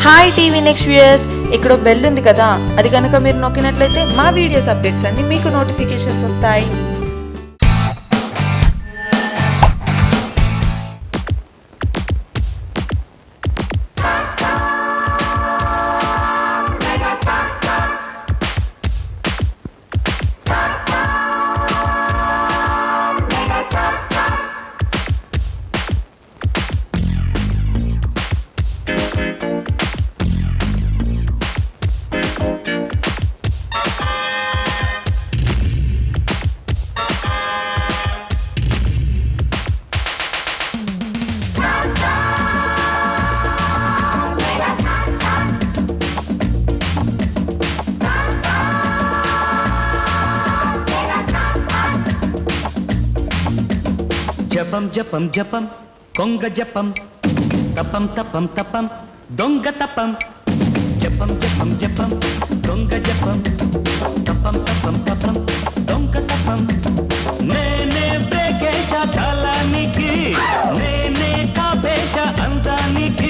Hi TV next viewers, ఇక్కడ bell ఉంది కదా, అది కనుక మీరు నొక్కినట్లయితే మా వీడియోస్ అప్డేట్స్ అన్ని మీకు నోటిఫికేషన్స్ వస్తాయి. జపం జపం జపం కొంగ జపం తపం తపం తపం దొంగ తపం జపం జపం జపం దొంగ జపం తపం తపం తపం దొంగ తపం నేనే బ్రేకేశ చాలానికి నేనే కాపేశ అందానికి